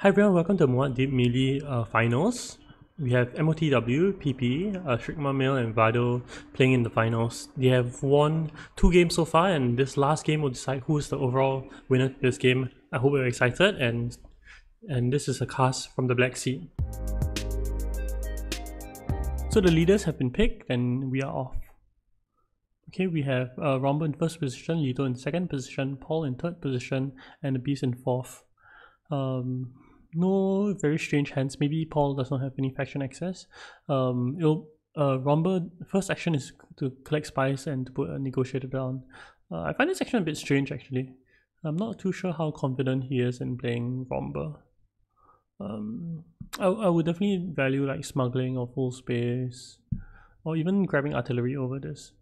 Hi everyone, welcome to Muad'dib Melee finals. We have MOTW, PP, Shigma Mill and Vado playing in the finals. They have won 2 games so far, and this last game will decide who is the overall winner of this game. I hope you're excited, and this is a cast from the Black Sea. So the leaders have been picked and we are off. Okay, we have Rombo in first position, Lito in second position, Paul in third position, and the Beast in fourth. No very strange hands. Maybe Paul does not have any faction access. Rombo, first action is to collect spice and to put a negotiator down. I find this action a bit strange actually. I'm not too sure how confident he is in playing Rombo. I would definitely value like smuggling or full space, or even grabbing artillery over this.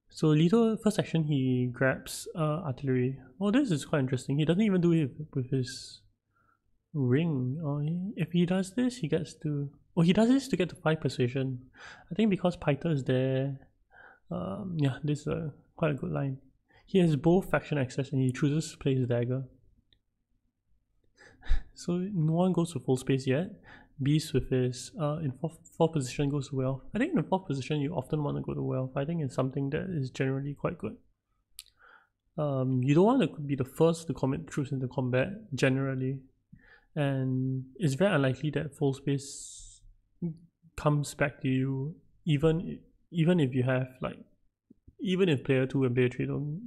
So Lito, first action, he grabs artillery. Oh, this is quite interesting. He doesn't even do it with his ring. If he does this, he gets to... Oh, he does this to get to 5 persuasion. I think because Pyther is there. Yeah, this is quite a good line. He has both faction access and he chooses to play his dagger. So no one goes to full space yet. Beast with his in fourth position goes to wealth. I think in the fourth position you often want to go to wealth. I think it's something that is generally quite good. You don't want to be the first to commit troops into combat generally, and it's very unlikely that full space comes back to you even if you have even if player 2 and player 3 don't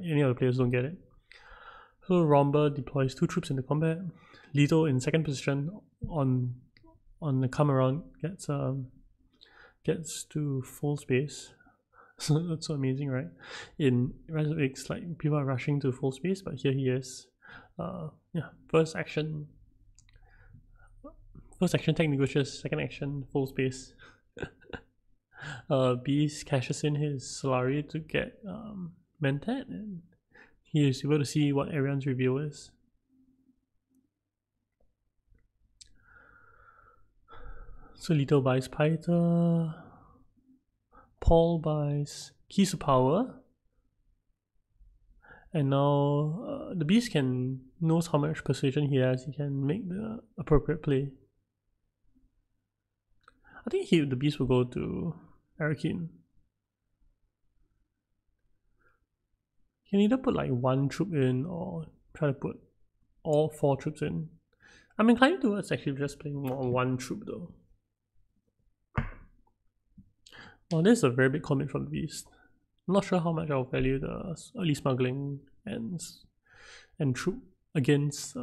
any other players don't get it. So Rombo deploys 2 troops into combat. Lito in second position on the come around gets to full space. So that's so amazing, right? In Rise of X, like people are rushing to full space, but here he is. Yeah, first action tech negotiates, second action full space. Beast cashes in his Solari to get Mentat, and he is able to see what Arian's reveal is. So Lito buys Pyther, Paul buys Keys of Power, and now the Beast knows how much persuasion he has. He can make the appropriate play. I think the Beast will go to Arakin. He can either put like 1 troop in or try to put all 4 troops in. I'm inclined towards actually just playing 1 troop though. Well, this is a very big commit from the Beast. I'm not sure how much I'll value the early smuggling and troop against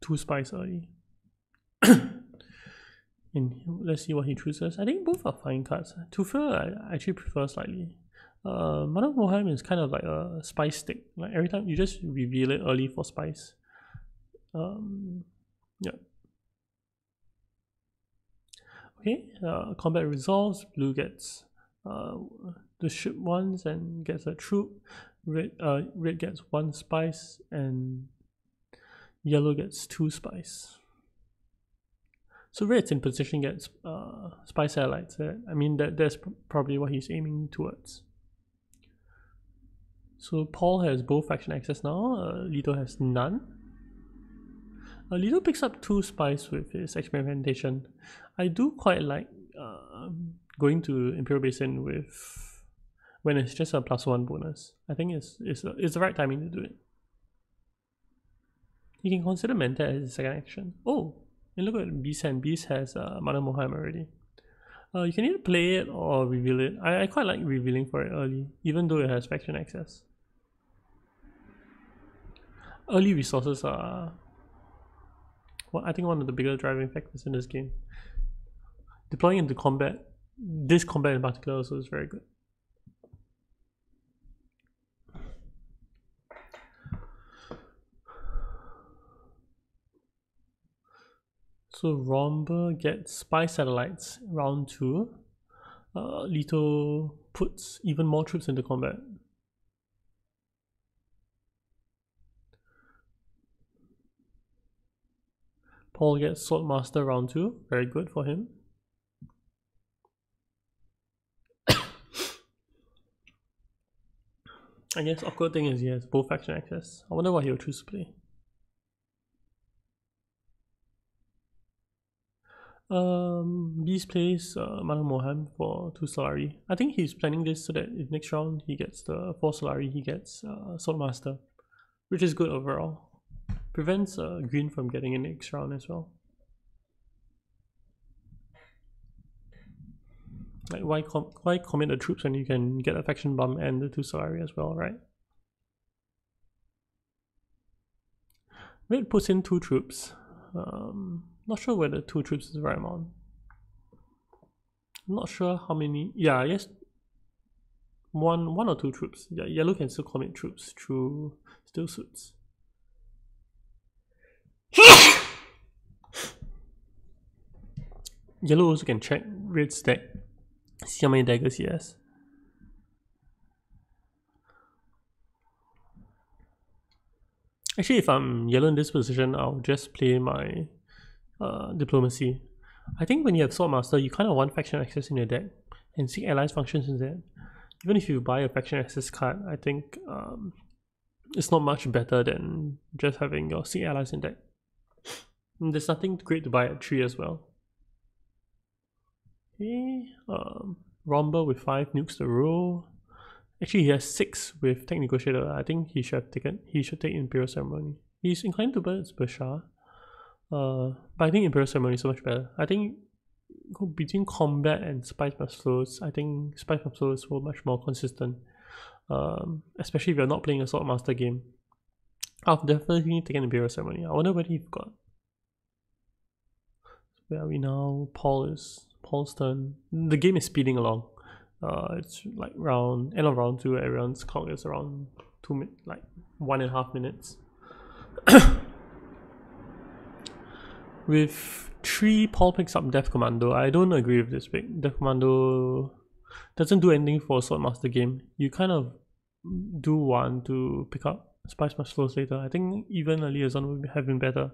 2 spice early. Let's see what he chooses. I think both are fine cards. Tufel I actually prefer slightly. Muad'dib Melee is kind of like a spice stick. Like every time you just reveal it early for spice. Yeah. Okay, combat resolves. Blue gets the ship once and gets a troop. Red gets 1 spice and yellow gets 2 spice. So red's in position gets spice satellites. I mean that's probably what he's aiming towards. So Paul has both faction access now. Lito has none. Lito picks up 2 spice with his experimentation. I do quite like going to Imperial Basin when it's just a +1 bonus. I think it's the right timing to do it. You can consider Mentat as his second action. Oh, and look at Beast hand. Beast has Muad'dib Melee already. You can either play it or reveal it. I quite like revealing for it early, even though it has faction access. Early resources are I think one of the bigger driving factors in this game. Deploying into combat, this combat in particular also is very good. So Rombo gets spy satellites round 2. Lito puts even more troops into combat. Paul gets Swordmaster round 2, very good for him. I guess awkward thing is he has both faction access. I wonder what he'll choose to play. Beast plays Mana Moham for 2 Solari. I think he's planning this so that if next round he gets the 4 Solari, he gets Swordmaster, which is good overall. Prevents green from getting in next round as well. Like why commit the troops when you can get a faction bomb and the 2 Solari as well, right? Red puts in 2 troops. Not sure whether 2 troops is the right amount. I'm not sure how many. Yeah, I guess one or 2 troops. Yeah, yellow can still commit troops through still suits. Yellow also can check red's deck. See how many daggers he has. Actually, if I'm yellow in this position, I'll just play my diplomacy. I think when you have Swordmaster, you kind of want faction access in your deck and seek allies functions instead. Even if you buy a faction access card, I think it's not much better than just having your seek allies in deck. And there's nothing great to buy at 3 as well. Okay, Romba with 5 nukes the row. Actually, he has 6 with Tech Negotiator. I think he should take Imperial Ceremony. He's inclined to burn Bashar. But I think Imperial Ceremony is so much better. I think between combat and Spice plus Flows, I think Spice plus Flows is so much more consistent. Especially if you're not playing a Swordmaster game. I'll definitely take an Imperial Ceremony. I wonder whether you've got. Where are we now? Paul's turn. The game is speeding along. It's like end of round 2, everyone's clock is around 1.5 minutes. With 3, Paul picks up Death Commando. I don't agree with this pick. Death Commando doesn't do anything for a Swordmaster game. You kind of do want to pick up Spice plus Flows later. I think even a Liaison would have been better.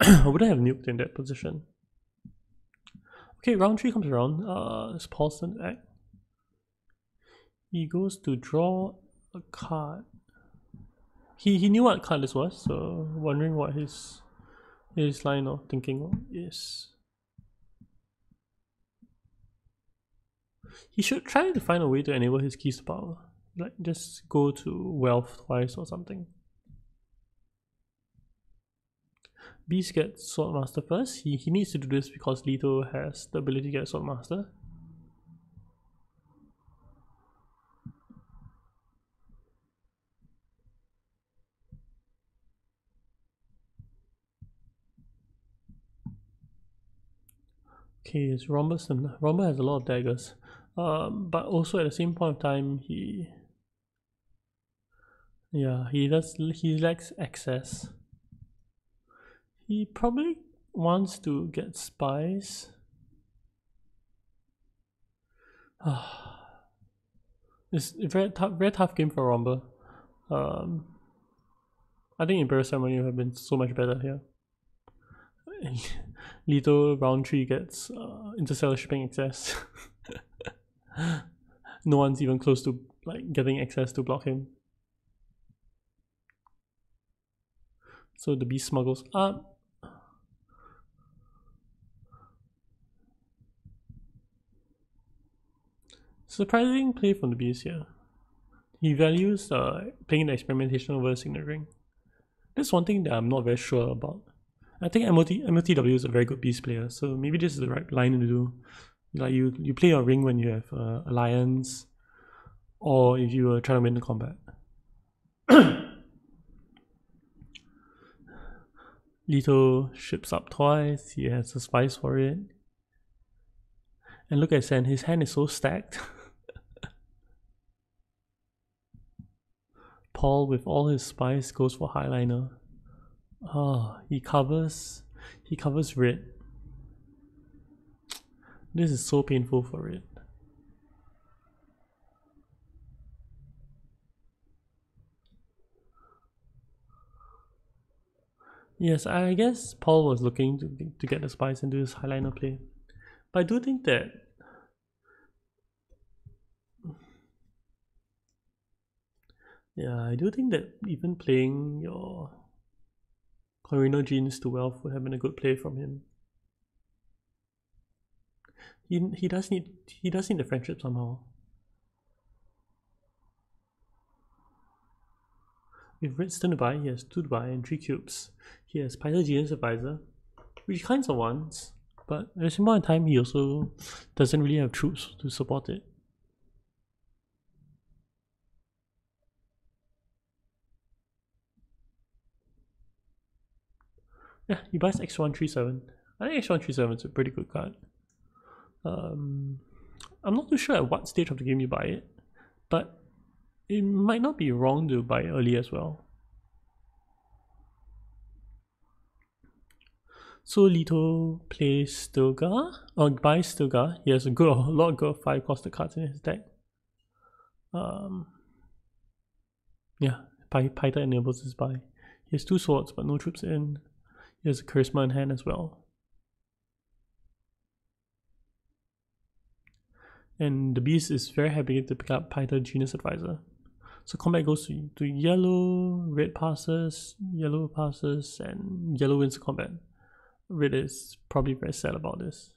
I wouldn't have nuked in that position. Okay, round 3 comes around. It's Paul's turn to act. He goes to draw a card. He knew what card this was, so wondering what his line of thinking is. He should try to find a way to enable his keys to power. Like just go to wealth twice or something. Beast gets Swordmaster first. He needs to do this because Leto has the ability to get Swordmaster. Okay, it's Romba's turn. Romba has a lot of daggers. But also at the same point of time, he lacks access. He probably wants to get spies. It's a very tough game for Romba. I think Imperial Ceremony would have been so much better here. Leto round 3 gets interstellar shipping access. No one's even close to getting access to block him. So the beast smuggles up. Surprising play from the beast here. He values playing the experimentation over the signet ring. That's one thing that I'm not very sure about. I think MOTW is a very good beast player, so maybe this is the right line to do. Like you play your ring when you have alliance, or if you are trying to win the combat. Leto ships up twice. He has a spice for it, and look at his hand is so stacked. Paul with all his spice goes for highliner. He covers red. This is so painful for red. Yes, I guess Paul was looking to get the spice and do his highliner play. But I do think that even playing your Corino Genes to wealth would have been a good play from him. He does need the friendship somehow. With Redstone to buy, he has 2 to buy and 3 cubes. He has Python Genius Advisor, which he kinds of wants, but at the same point in time he also doesn't really have troops to support it. Yeah, he buys X137. I think X137 is a pretty good card. I'm not too sure at what stage of the game you buy it, but it might not be wrong to buy it early as well. So Lito plays Stilgar, or buys Stilgar. He has a lot of good 5 costed cards in his deck. Yeah, Python enables his buy. He has 2 swords but no troops in. He has a charisma in hand as well. And the beast is very happy to pick up Python Genius Advisor. So combat goes to yellow, red passes, yellow passes, and yellow wins the combat. Red is probably very sad about this.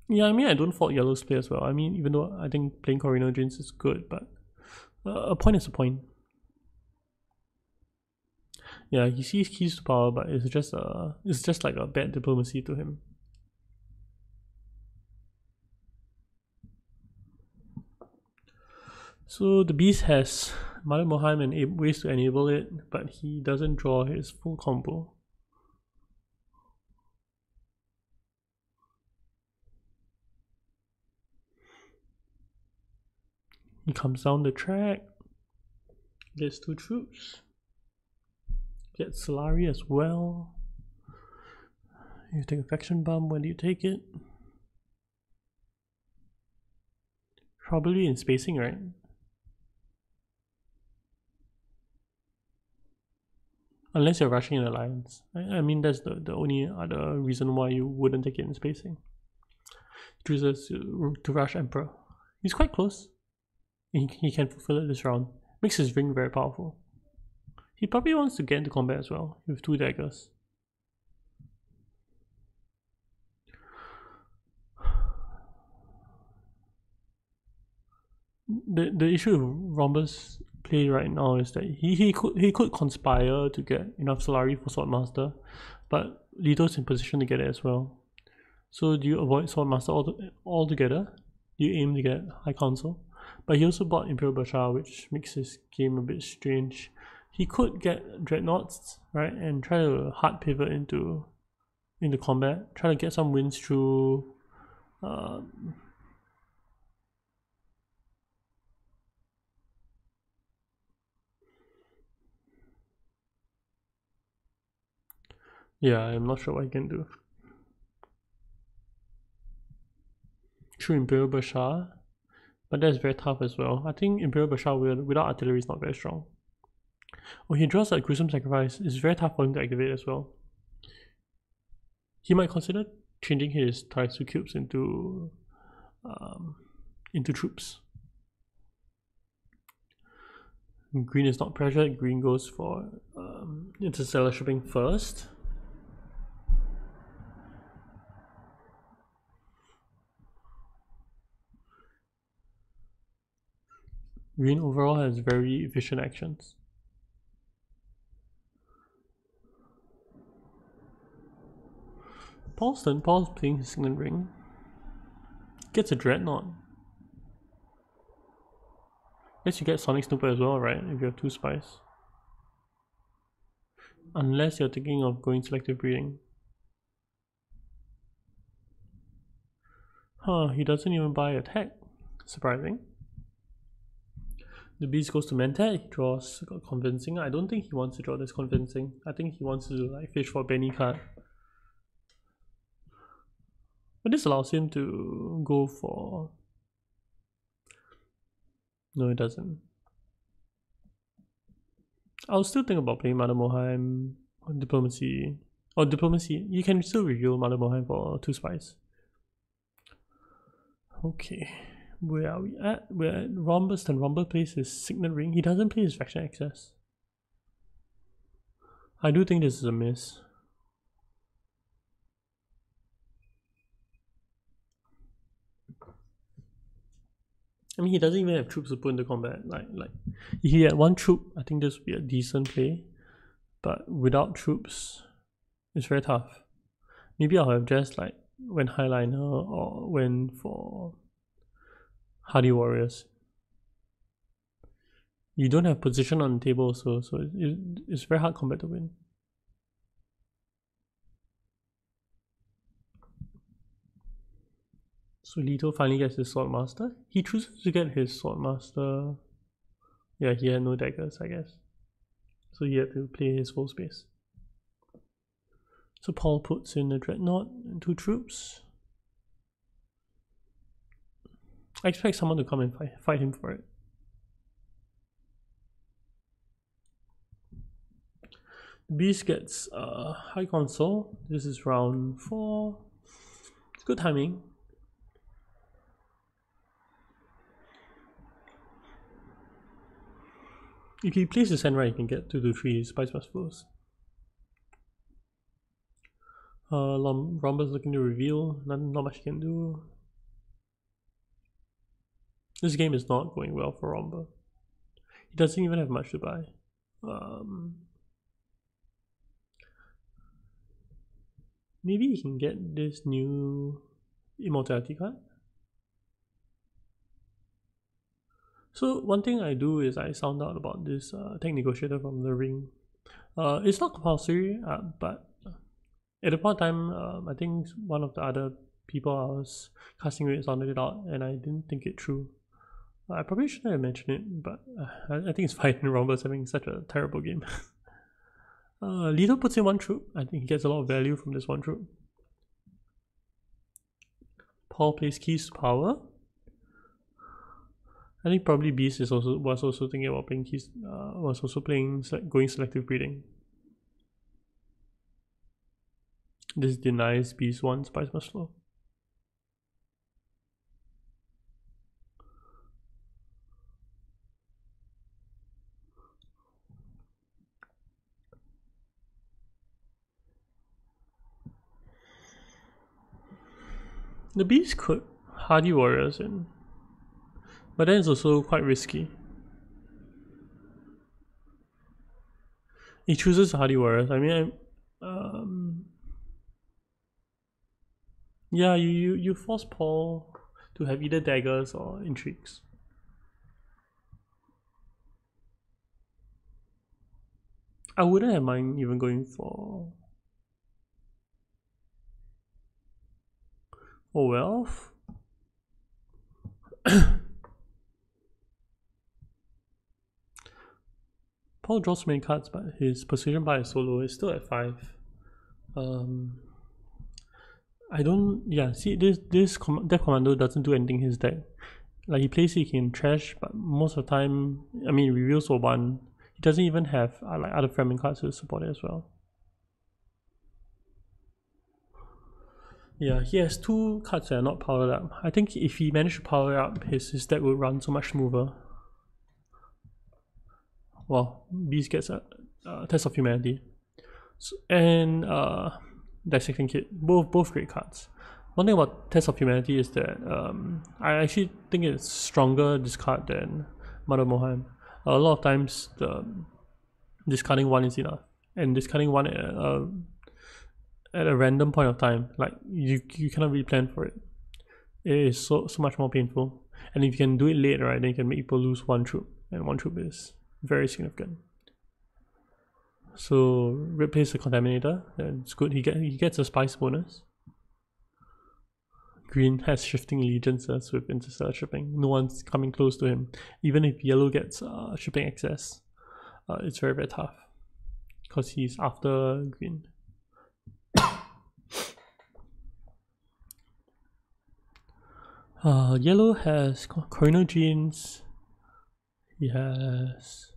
Yeah, I mean, I don't fault yellow's play as well. I mean, even though I think playing Carinogens is good, but a point is a point. Yeah, he sees keys to power, but it's just like a bad diplomacy to him. So the beast has Muad'dib Melee and ways to enable it, but he doesn't draw his full combo. He comes down the track, gets 2 troops, gets Solari as well. You take a faction bomb, when do you take it? Probably in spacing, right? Unless you're rushing an alliance. I mean, that's the only other reason why you wouldn't take it in spacing. He chooses to rush Emperor. He's quite close. He can fulfill it this round. Makes his ring very powerful. He probably wants to get into combat as well, with 2 daggers. The issue with Rhombus' play right now is that he could conspire to get enough Solari for Swordmaster, but Lito's in position to get it as well. So do you avoid Swordmaster altogether? Do you aim to get High Council? But he also bought Imperial Bashar, which makes his game a bit strange. He could get Dreadnoughts, right, and try to hard pivot into combat, try to get some wins through yeah, I'm not sure what he can do. True Imperial Bashar, but that's very tough as well. I think Imperial Bashar without artillery is not very strong. Oh, he draws a Gruesome Sacrifice. It's very tough for him to activate as well. He might consider changing his Taisu cubes into troops. Green is not pressured. Green goes for interstellar shipping first. Green overall has very efficient actions. Paul's playing his Signet Ring. Gets a Dreadnought. Guess you get Sonic Snooper as well, right? If you have 2 spies. Unless you're thinking of going selective breeding. Huh, he doesn't even buy attack. Surprising. The beast goes to Mentat, he draws Convincing. I don't think he wants to draw this Convincing. I think he wants to like fish for Benny card. But this allows him to go for... No, it doesn't. I'll still think about playing Muad'dib Melee on Diplomacy. Or Diplomacy, you can still reveal Muad'dib Melee for 2 spies. Okay, where are we at? We're at Rhombus, and Rhombus plays his Signet Ring. He doesn't play his Faction Access. I do think this is a miss. I mean, he doesn't even have troops to put into combat. Like if he had one troop, I think this would be a decent play. But without troops, it's very tough. Maybe I'll have just like went Highliner or went for Hardy Warriors. You don't have position on the table, so it's very hard combat to win. So Leto finally gets his Swordmaster. He chooses to get his Swordmaster. Yeah, he had no daggers, I guess. So he had to play his full space. So Paul puts in a Dreadnought and 2 troops. I expect someone to come and fight him for it. The Beast gets High Console. This is round 4. It's good timing. If he plays the sand right, he can get 2 to 3 Spice Blast flows. Romba's looking to reveal. Not much he can do. This game is not going well for Romba. He doesn't even have much to buy. Maybe he can get this new Immortality card. So one thing I do is I sound out about this Tech Negotiator from the ring. It's not compulsory, but at the point of time, I think one of the other people I was casting with sounded it out, and I didn't think it through. I probably shouldn't have mentioned it, but I think it's fine. Romba's having such a terrible game. Leto puts in 1 troop. I think he gets a lot of value from this 1 troop. Paul plays Keys to Power. I think probably Beast was also thinking about playing Keys. Was also playing going selective breeding. This denies Beast 1 Spice Blast flow. The Beast could Hardy Warriors in, but then it's also quite risky. He chooses Hardy Warriors. I mean, yeah, you force Paul to have either daggers or intrigues. I wouldn't have mind even going for wealth. Paul draws many cards, but his position by solo is still at 5. I don't. Yeah, see, this Death Commando doesn't do anything in his deck. Like, he plays it, he can trash, but most of the time, I mean, reveals for 1. He doesn't even have like other framing cards to support it as well. Yeah, he has 2 cards that are not powered up. I think if he managed to power up, his deck would run so much smoother. Well, Beast gets a Test of Humanity, and Dissecting Kit. Both great cards. One thing about Test of Humanity is that I actually think it's stronger this card than Mother Mohan. A lot of times discarding 1 is enough, and discarding 1 at a random point of time, like you cannot really plan for it. It is so much more painful. And if you can do it late, right, then you can make people lose 1 troop, and 1 troop is very significant. So replace the Contaminator, and it's good. He gets a Spice bonus. Green has Shifting Allegiances with Interstellar Shipping. No one's coming close to him. Even if yellow gets shipping access, it's very, very tough because he's after green. Yellow has Chronogenes. He has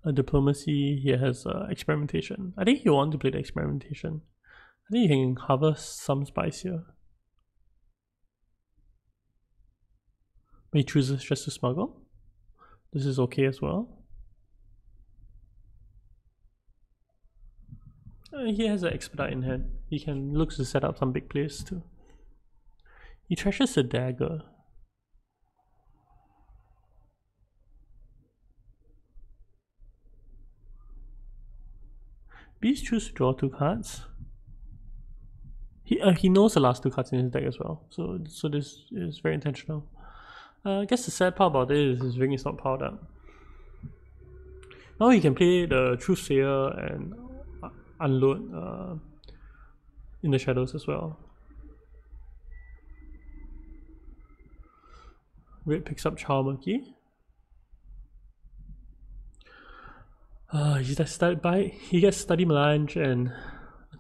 a Diplomacy. He has Experimentation. I think he wants to play the Experimentation. I think he can harvest some spice here. But he chooses just to smuggle. This is okay as well. He has an Expedite in hand. He can look to set up some big plays too. He trashes a dagger. Beast choose to draw 2 cards. He knows the last 2 cards in his deck as well, so this is very intentional. I guess the sad part about this is his ring is not powered up. Now he can play the Truthsayer and unload in the shadows as well. Red picks up Charmurky. He gets Study Melange and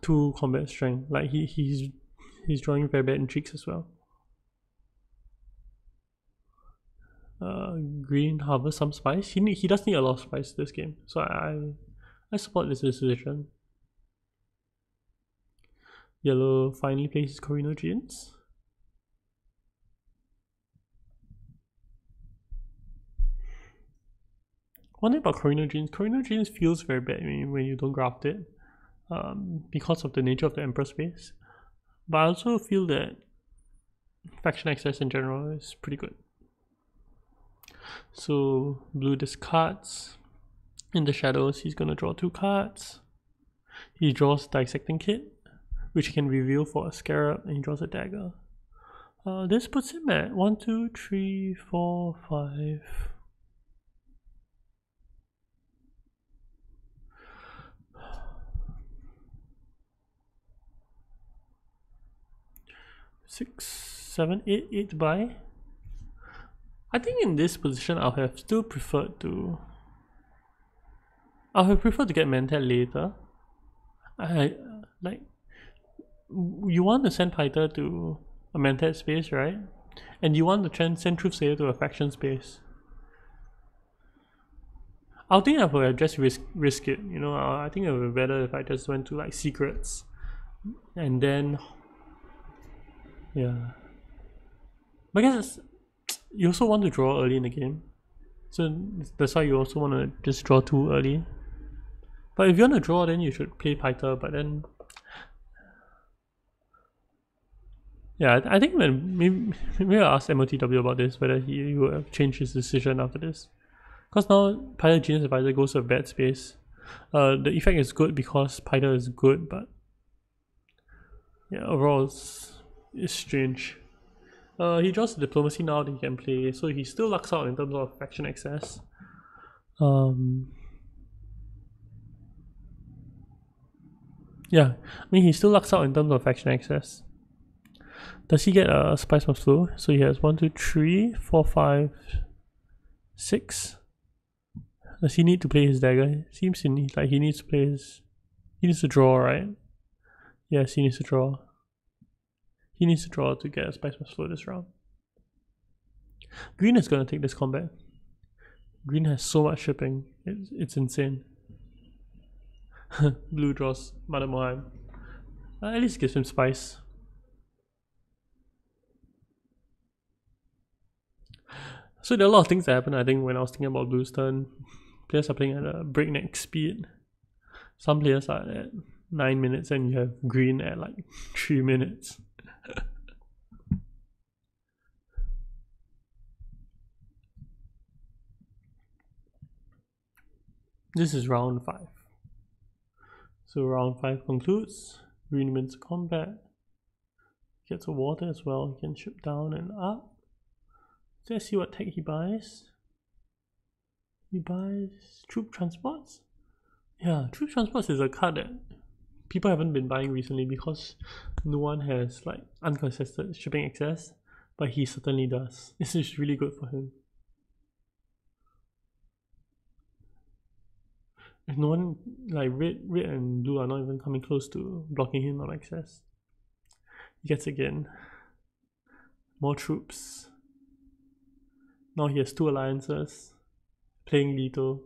2 combat strength. Like he's drawing very bad intrigues as well. Green harvest some spice. He does need a lot of spice this game, so I support this decision. Yellow finally plays his Corino Jeans. One thing about Corino Jeans feels very bad when you don't graft it, because of the nature of the Emperor space. But I also feel that faction access in general is pretty good. So blue discards. In the shadows, he's gonna draw 2 cards. He draws Dissecting Kit, which he can reveal for a Scarab, and he draws a dagger. This puts him at 1, 2, 3, 4, 5. 6, 7, 8, 8 to buy. I think in this position I'll have still preferred to get Mentat later. You want to send Pyther to a Mentat space, right? And you want to send Truthsayer to a faction space. I think I would have just risk it, you know. I think it would be better if I just went to like secrets and then yeah. But I guess you also want to draw early in the game, so that's why you also want to just draw 2 early. But if you want to draw, then you should play Pyther. But then, yeah, I think maybe I'll ask MOTW about this, whether he will have changed his decision after this. Because now Pyther Genius Advisor goes to a bad space. The effect is good because Pyther is good, but yeah, overall it's strange. He draws Diplomacy now that he can play, so he still lucks out in terms of faction access. Yeah, I mean he still lucks out in terms of faction access. Does he get a Spice Must Flow? So he has 1, 2, 3, 4, 5, 6. Does he need to play his dagger? Seems like he needs to play his. He needs to draw, right? Yes, he needs to draw. He needs to draw to get a Spice Must Flow this round. Green is gonna take this combat. Green has so much shipping. It's insane. Blue draws Mother Mohan. At least gives him spice. So there are a lot of things that happen, I think, when I was thinking about Blue's turn. Players are playing at a breakneck speed. Some players are at 9 minutes and you have green at like 3 minutes. This is round 5. So round 5 concludes. Green wins combat. Gets a water as well. He can ship down and up. Let's see what tech he buys. He buys Troop Transports. Yeah, Troop Transports is a card that people haven't been buying recently because no one has like uncontested shipping access, but he certainly does. This is really good for him. If no one, like red and blue are not even coming close to blocking him on access. He gets again. More troops. Now he has 2 alliances. Playing lethal.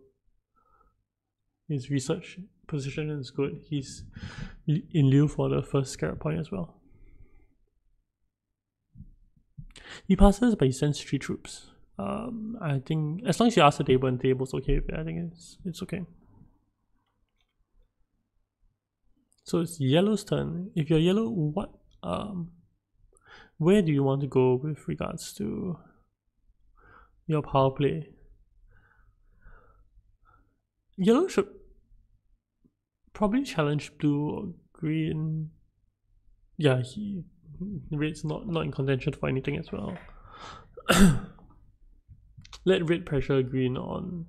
His research position is good. He's in lieu for the first Scarab point as well. He passes, but he sends 3 troops. I think as long as you ask the table and the table's okay with it, I think it's okay. So it's yellow's turn. If you're yellow, where do you want to go with regards to your power play? Yellow should probably challenge blue or green. Yeah, red's not in contention for anything as well. Let red pressure green on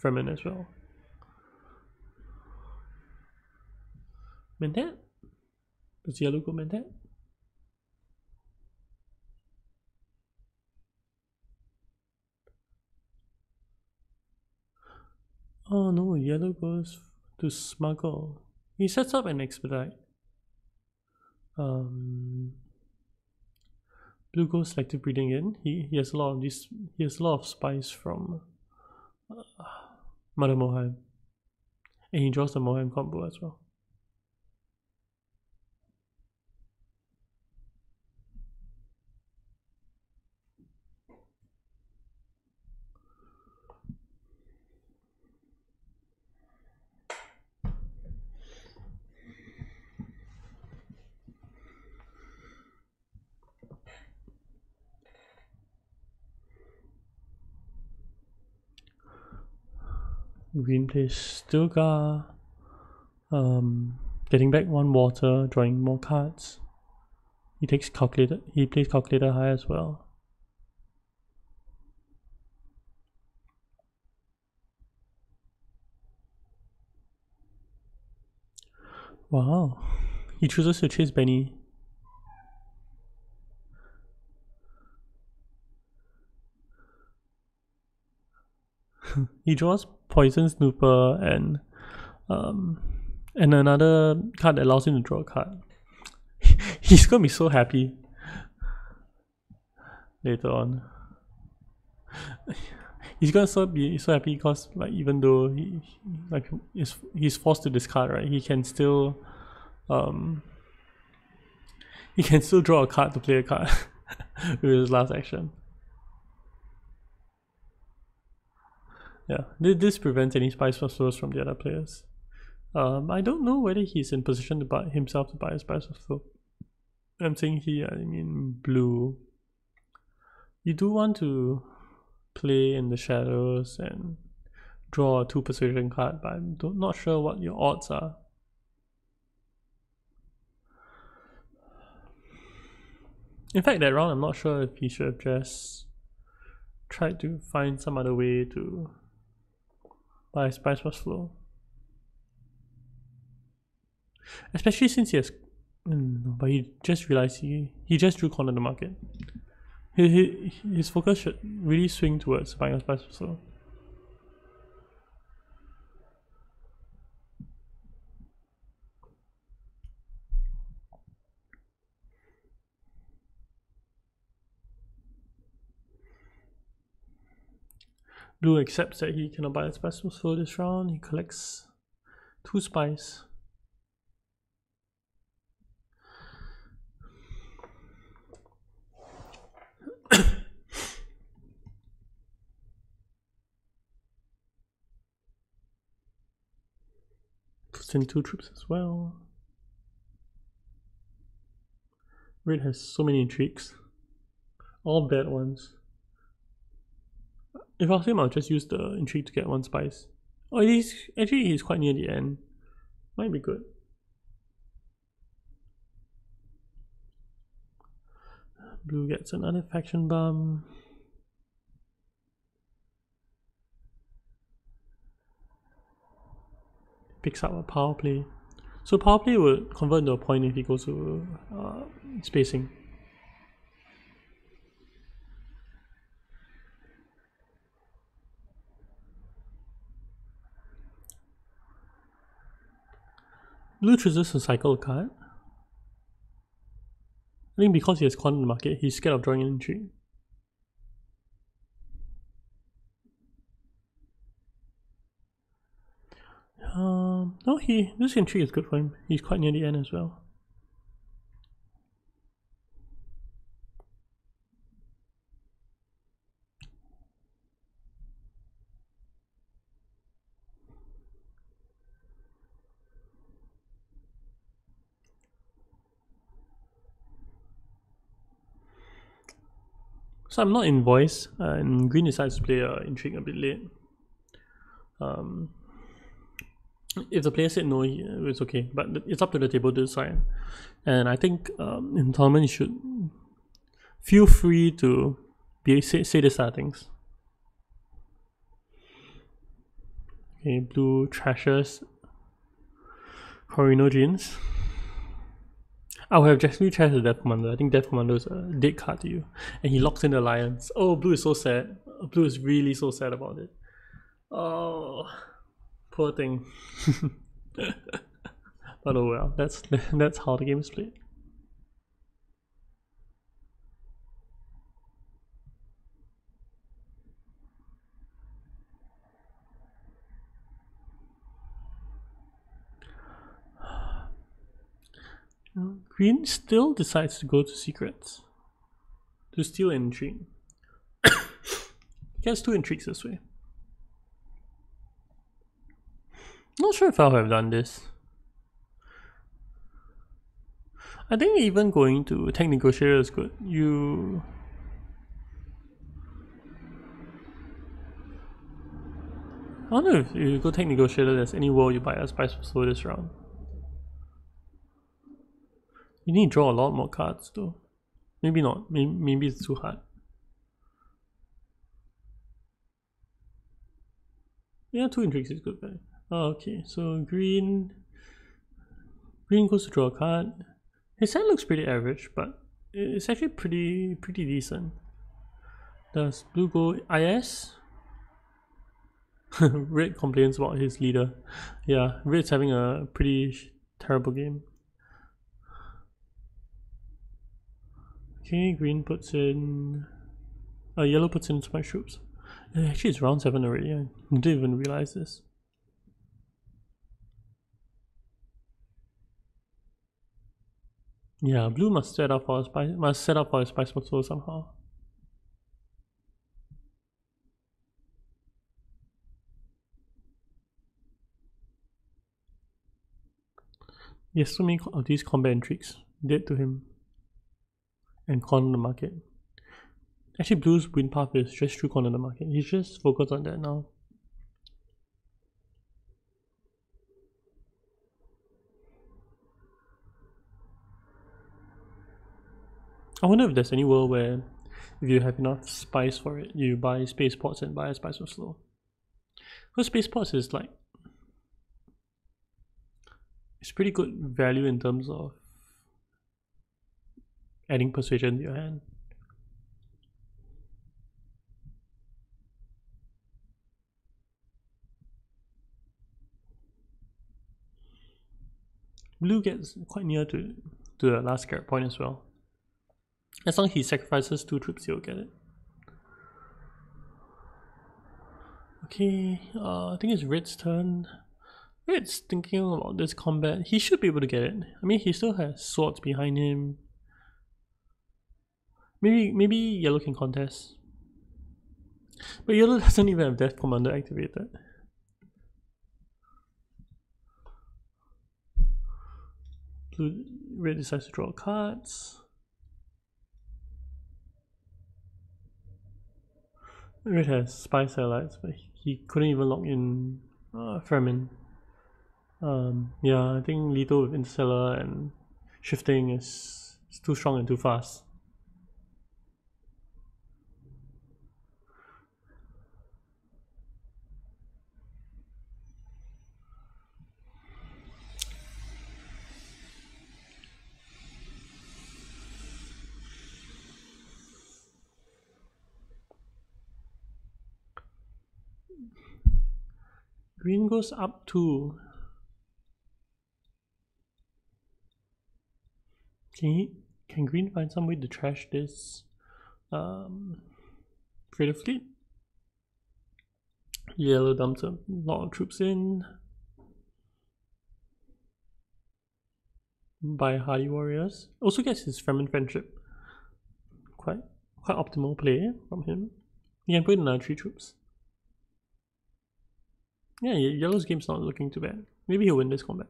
Fremen as well. Mentat? Does yellow go Mentat? Oh no, yellow goes to smuggle. He sets up an expedite. Blue goes selective breeding in. He has a lot of these. He has a lot of spies from Mother Moheim, and he draws the Moheim combo as well. Green plays Stilgar, getting back one water, drawing more cards. He takes calculator. He plays calculator high as well. Wow, he chooses to chase Benny. He draws Poison Snooper and another card that allows him to draw a card. He's gonna be so happy later on. He's gonna be so happy because like even though he's forced to discard, right, he can still draw a card to play a card with his last action. Yeah, this prevents any spice flows from the other players. I don't know whether he's in position to buy himself to buy a spice flow. I'm saying here, I mean blue. You do want to play in the shadows and draw a 2 persuasion card, but I'm not sure what your odds are. In fact, that round I'm not sure if he should have just tried to find some other way to buy Spice Plus Flow. Especially since he has... but he just realized he just drew Corner the Market. His focus should really swing towards buying a Spice Plus Flow. Blue accepts that he cannot buy a Spice Plus Flow this round. He collects 2 spice. Puts in 2 troops as well. Red has so many intrigues. All bad ones. If I was him, I'll just use the intrigue to get 1 spice. Oh, he's quite near the end. Might be good. Blue gets another faction bump. Picks up a power play. So power play would convert into a point if he goes to spacing. Blue chooses to cycle a card. I think because he has cornered the market, he's scared of drawing an intrigue. No, this intrigue is good for him. He's quite near the end as well. So I'm not in voice, and green decides to play intrigue a bit late. If the player said no, it's okay, but it's up to the table to decide. And I think in tournament you should feel free to say these things. Okay, blue trashes Corino Jeans. I would have just trashed the Death Commander. I think Death Commander is a dead card to you. And he locks in the Alliance. Oh, blue is so sad. Blue is really so sad about it. Oh, poor thing. But oh well, that's how the game is played. Green still decides to go to secrets to steal an intrigue. He gets 2 intrigues this way. Not sure if I would have done this. I think even going to Tech Negotiator is good. I wonder if you go Tech Negotiator, there's any world you buy a Spice of Slow this round. You need to draw a lot more cards though. Maybe not. Maybe it's too hard. Yeah, 2 intrigues is good. Right? Oh, okay, so green goes to draw a card. His side looks pretty average, but it's actually pretty decent. Does blue go IS? Red complains about his leader. Yeah, Red's having a pretty terrible game. Okay, green puts in... yellow puts in my troops. Actually, it's round 7 already. I didn't even realize this. Yeah, blue must set up for a spice patrol somehow. Yes, so many of these combat intrigues dead to him and corner the market. Actually, blue's win path is just through corner the market. He's just focused on that now. I wonder if there's any world where if you have enough spice for it, you buy space pots and buy a spice of slow. Because space pots is like, it's pretty good value in terms of adding persuasion to your hand. Blue gets quite near to the last carrot point as well. As long as he sacrifices 2 troops, he'll get it. Okay, I think it's Red's turn. Red's thinking about this combat. He should be able to get it. I mean, he still has swords behind him. Maybe yellow can contest. But yellow doesn't even have Death Commander activated. Red decides to draw cards. Red has Spy Satellites, but he couldn't even lock in Fremen. Yeah, I think lethal with Interstellar and shifting is too strong and too fast. Green goes up 2. Can green find some way to trash this Freighter fleet? Yellow dumps a lot of troops in. By Hardy Warriors. Also gets his Fremen friendship. Quite optimal play from him. He can put in another 3 troops. Yeah, yellow's game's not looking too bad. Maybe he'll win this combat.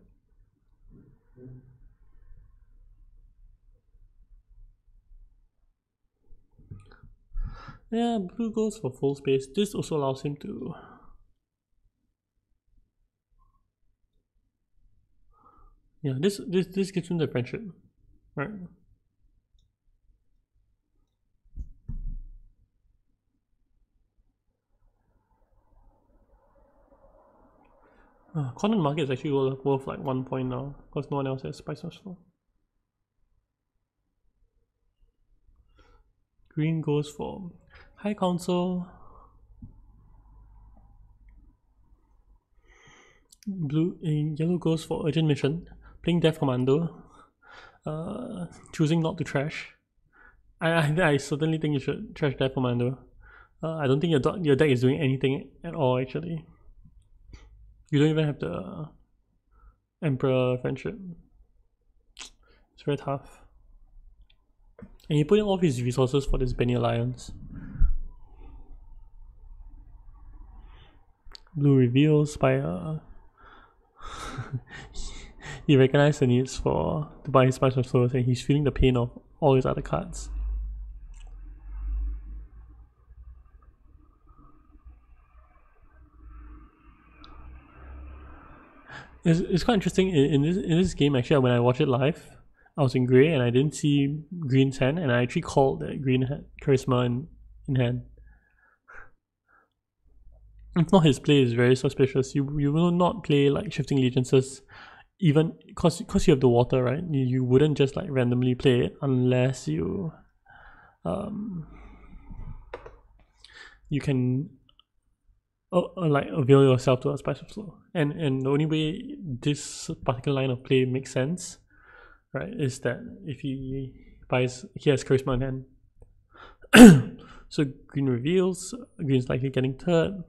Yeah, blue goes for full space. This also allows him to Yeah, this gives him the friendship, right? Content market is actually worth like 1 point now because no one else has Spice of Slow. Green goes for High Council. Yellow goes for Urgent Mission. Playing Death Commando. Choosing not to trash. I certainly think you should trash Death Commando. I don't think your deck is doing anything at all actually. You don't even have the Emperor friendship. It's very tough. And you're putting all of his resources for this Benny Alliance. Blue reveals by he recognized the needs to buy his Spice of Souls, and he's feeling the pain of all his other cards. It's quite interesting in this game actually. When I watched it live, I was in grey and I didn't see green's hand, and I actually called that green had charisma in hand. If not, his play is very suspicious. You will not play like Shifting Allegiances, even because you have the water, right? You wouldn't just like randomly play it unless you you can like avail yourself to a Spice of Slow. And the only way this particular line of play makes sense, right, is that if he has charisma in hand. So green reveals, green's likely getting third.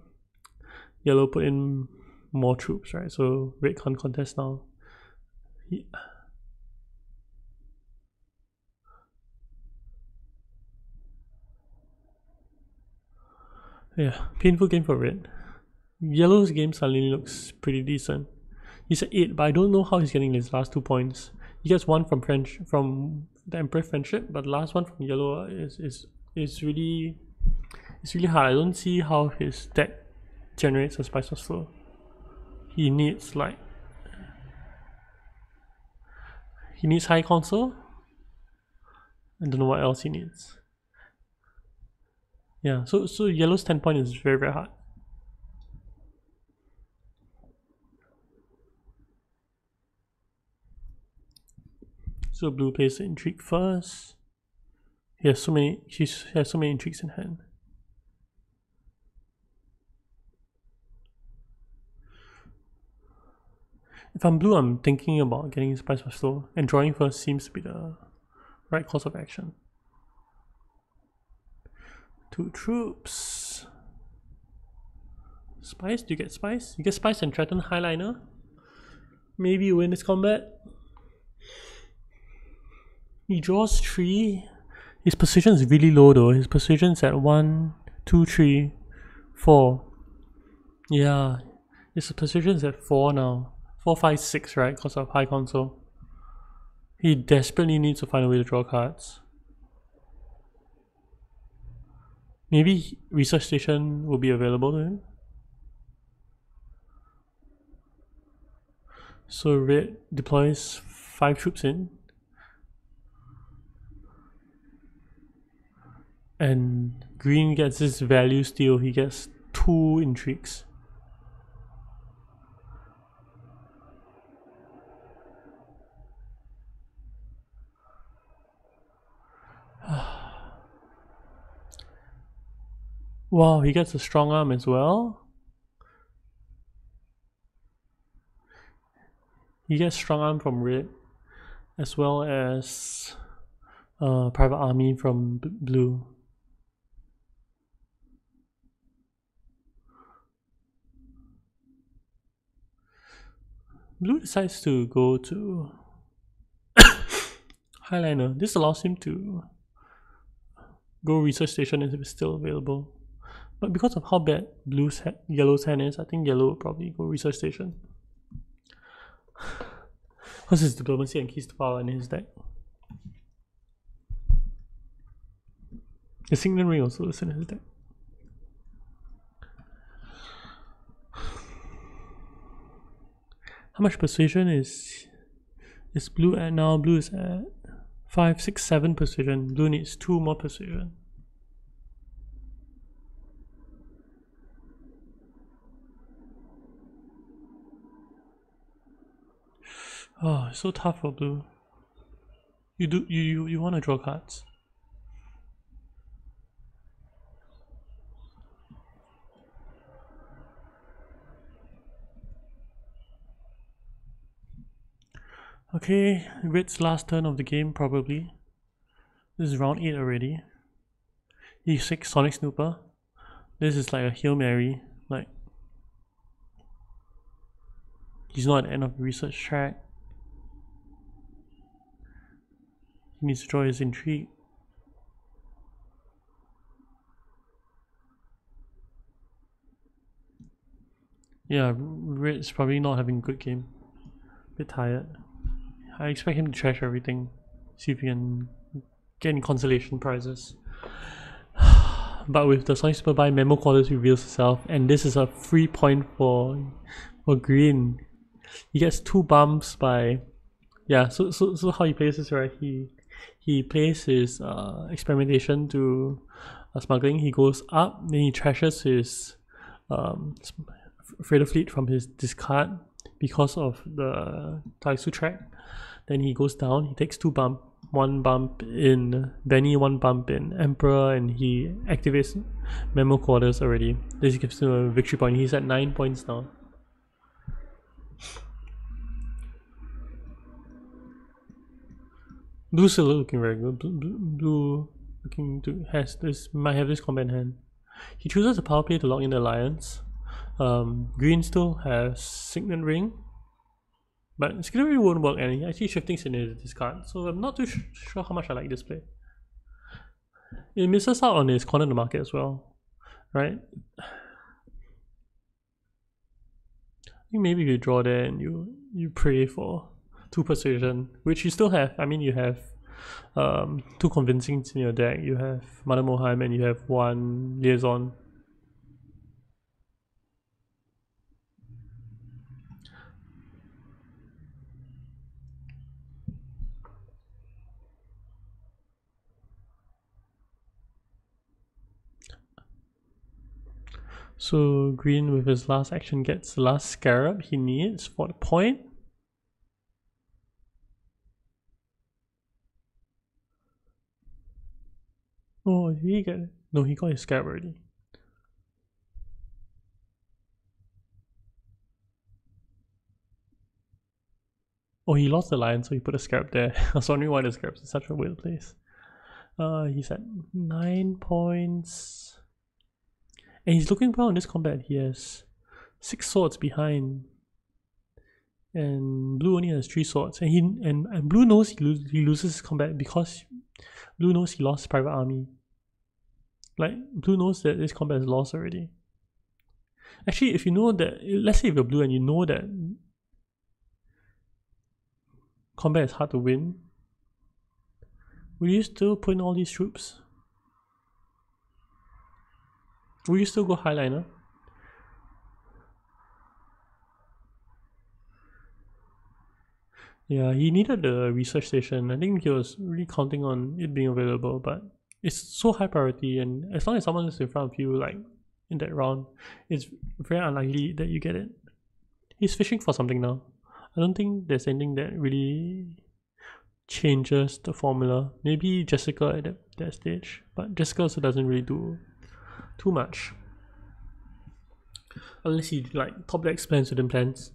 Yellow put in more troops, right? So red can't contest now. Yeah, painful game for red. Yellow's game suddenly looks pretty decent. He's at 8, but I don't know how he's getting his last 2 points. He gets 1 from the Emperor friendship, but the last one from yellow is really hard. I don't see how his deck generates a Spice of Slow. He needs High Council. I don't know what else he needs. Yeah, so yellow's 10 point is very, very hard. So blue plays the intrigue first. She has so many intrigues in hand. If I'm blue, I'm thinking about getting Spice of Slow, and drawing first seems to be the right course of action. 2 troops. Spice? Do you get Spice? You get Spice and threaten Highliner. Maybe you win this combat. He draws 3. His position is really low though. His position's at 1, 2, 3, 4. Yeah, his position's at 4 now. 4, 5, 6, right? Because of High Council. He desperately needs to find a way to draw cards. Maybe Research Station will be available to him. So red deploys 5 troops in. And green gets this value steal. He gets 2 intrigues. Wow, he gets a strong arm as well. He gets strong arm from red, as well as private army from blue. Blue decides to go to Highliner. This allows him to go Research Station if it's still available. But because of how bad yellow's hand is, I think yellow will probably go Research Station. Because his diplomacy and keys to power in his deck. The Signet Ring also is in his deck. How much persuasion is Is blue at now? Blue is at 5, 6, 7 precision. Blue needs 2 more precision. Oh, it's so tough for blue. You want to draw cards. Okay, red's last turn of the game probably. This is round 8 already. E6 Sonic Snooper. This is like a Hail Mary. Like, he's not at the end of the research track. He needs to draw his intrigue. Yeah, red's probably not having a good game. Bit tired. I expect him to trash everything. See if he can get any consolation prizes. But with the Sonic Super by, Memo Quarters reveals itself, and this is a free point for green. He gets 2 bumps by, yeah. So how he plays this, right? He plays his experimentation to smuggling. He goes up, then he trashes his Freighter Fleet from his discard because of the Taisu track. Then he goes down. He takes 2 bump. 1 bump in Benny, 1 bump in Emperor, and he activates Memo Quarters already. This gives him a victory point. He's at 9 points now. Blue's still looking very good. Blue looking to might have this combat hand. He chooses a power play to lock in the alliance. Green still has Signet Ring, but Signet Ring won't work, and he actually shifting in his discard. So I'm not too sure how much I like this play. It misses out on his corner of the market as well, right? I think maybe you draw there and you pray for 2 persuasion, which you still have. I mean, you have 2 convincing in your deck. You have Mother Moheim and you have 1 liaison. So green with his last action gets the last scarab he needs for the point. Oh, did he get it? No, he got his scarab already. Oh, he lost the lion, so he put a scarab there. I was wondering why the scarab's in such a weird place. He's at 9 points. And he's looking well in this combat. He has 6 swords behind. And blue only has 3 swords. And blue knows he loses his combat because blue knows he lost private army. Like, blue knows that this combat is lost already. Actually, if you know that, let's say if you're blue and you know that combat is hard to win, will you still put in all these troops? Will you still go highliner? Yeah, he needed the research station. I think he was really counting on it being available, but it's so high priority, and as long as someone is in front of you, like in that round, it's very unlikely that you get it. He's fishing for something now. I don't think there's anything that really changes the formula. Maybe Jessica at that stage, but Jessica also doesn't really do too much. Unless he like top decks plans within plans.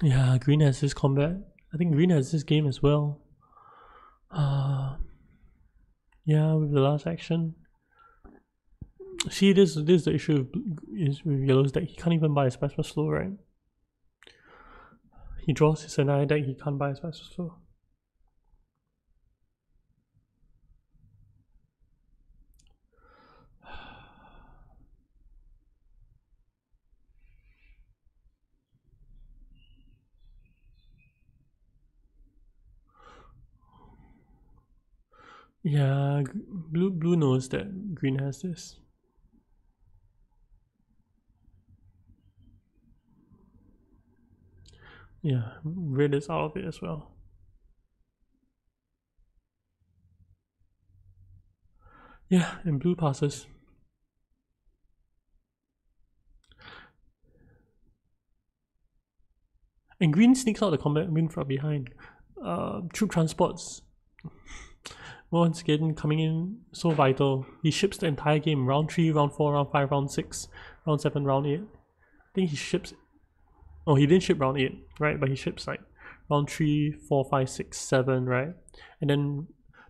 Yeah, green has this combat. I think green has this game as well. Yeah, with the last action. See, this is the issue with yellow's deck. He can't even buy a Spasma Slow, right? He draws his Senai deck, he can't buy a Spasma Slow. Yeah, blue knows that green has this. Yeah, red is out of it as well. Yeah, and blue passes. And green sneaks out the combat win from behind. Troop transports. Once again, coming in so vital. He ships the entire game. Round 3, round 4, round 5, round 6, round 7, round 8. I think he ships... Oh, he didn't ship round 8, right? But he ships like round 3, 4, 5, 6, 7, right? And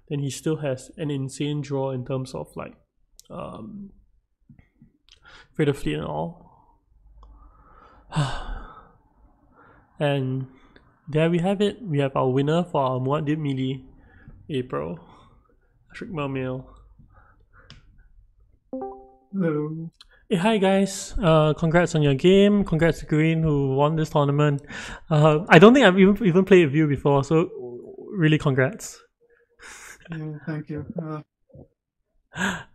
then he still has an insane draw in terms of like Freighter Fleet and all. And there we have it. We have our winner for our Muad'dib Melee April. Shrigma Mail. Hello. Hey, hi guys. Congrats on your game. Congrats to Green who won this tournament. I don't think I've even played with you before, so really congrats. Yeah, thank you.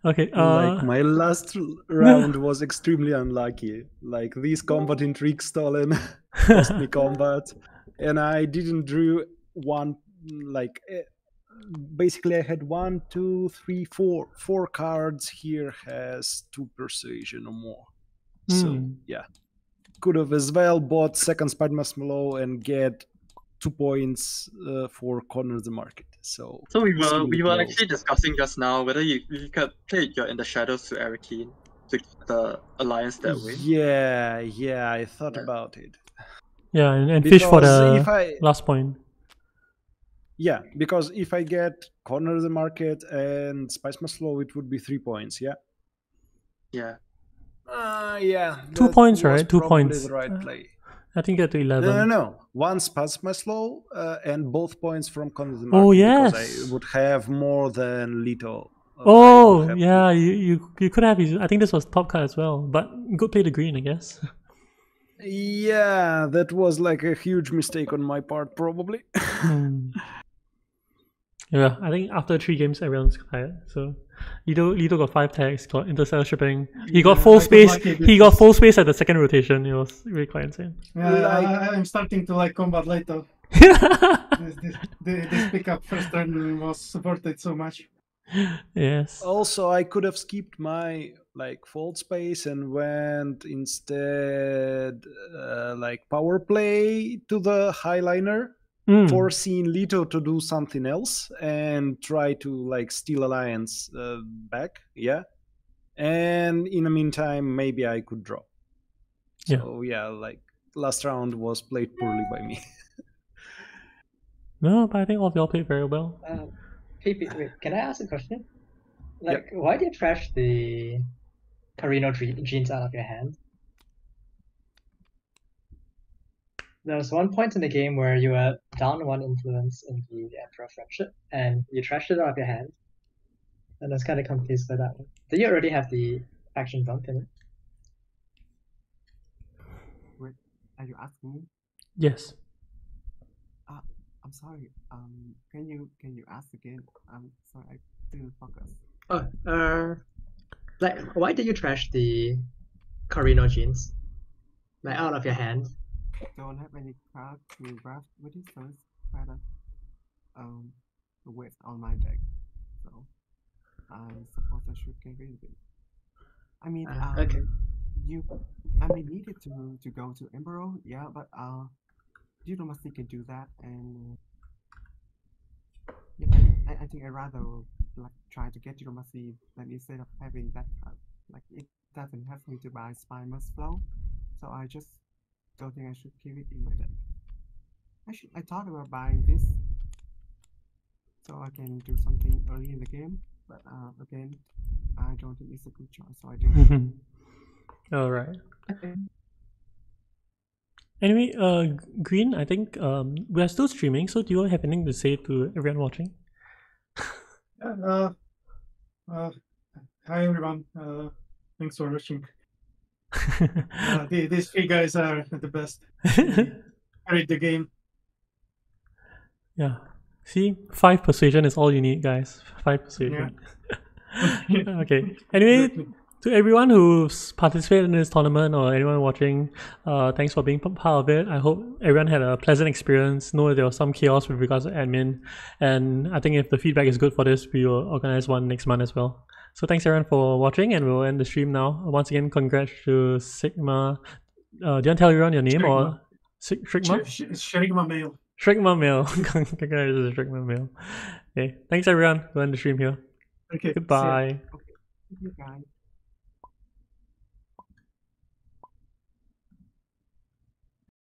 Okay. Like my last round was extremely unlucky. Like this combat intrigue stolen cost me combat, and I didn't drew one. Like basically, I had 1, 2, 3, 4 cards. Here has 2 persuasion or more. So yeah, could have as well bought second Spider-Man Melee and get 2 points for corner the market. So we were actually discussing just now whether you could play your In the Shadows to Arakeen to get the alliance that way. Yeah, I thought about it. Yeah, and fish for the last point. Yeah, because if I get corner the market and Spice Slow, it would be 3 points. Yeah. Yeah. Yeah. 2 points, right? 2 points. The right play. I think get to 11. No. One Spice Slow and both points from corner the market. Oh yes. Because I would have more than Lito. Oh yeah, you could have. I think this was top card as well, but good play the green, I guess. Yeah, that was like a huge mistake on my part, probably. Yeah, I think after 3 games, everyone's tired. So, Lito got 5 tags, got interstellar shipping. He got full space. He got full space at the second rotation. It was really quite insane. Yeah, I'm starting to like combat later. this pickup first turn was supported so much. Yes. Also, I could have skipped my fold space and went instead power play to the highliner. Forcing Lito to do something else and try to steal alliance back, yeah. And in the meantime, maybe I could draw. Yeah. So yeah, last round was played poorly by me. No, but I think all of y'all played very well. Wait, can I ask a question? Why did you trash the Carino genes out of your hand? There was one point in the game where you were down 1 influence in the Emperor Friendship, and you trashed it out of your hand. And I was kind of confused by that one. Did you already have the action bump in it? Wait, are you asking me? Yes. I'm sorry. Can you ask again? I'm sorry, I didn't focus. Why did you trash the Carino genes? Out of your hand? Don't have any card to draft with it, so it's kind of a waste on my deck. So I suppose I should get rid of it. I mean, okay. Needed to go to Emperor, yeah, but Diplomacy can do that, and yeah, I think I'd rather try to get Diplomacy than instead of having that card. It doesn't have me to buy Spy Must Flow, so I just don't think I should keep it in my deck. I thought about buying this so I can do something early in the game, but again, I don't think it's a good choice, so I didn't. Alright. Anyway, Green, I think we are still streaming, so do you have anything to say to everyone watching? Hi everyone, thanks for watching. These 3 guys are the best. Carried the game. Yeah. See, 5 persuasion is all you need, guys. 5 persuasion. Yeah. Okay. Anyway, To everyone who's participated in this tournament or anyone watching, thanks for being part of it. I hope everyone had a pleasant experience. Know there was some chaos with regards to admin, and I think if the feedback is good for this, we will organize one next month as well. So thanks everyone for watching, and we'll end the stream now. Once again, congrats to Sigma. Do you want to tell everyone your name or Shrigma? Shrigma Melee. Shrigma Melee. Congrats to Shrigma Melee. Okay, thanks everyone. We'll end the stream here. Okay. Goodbye. Okay, thank you guys.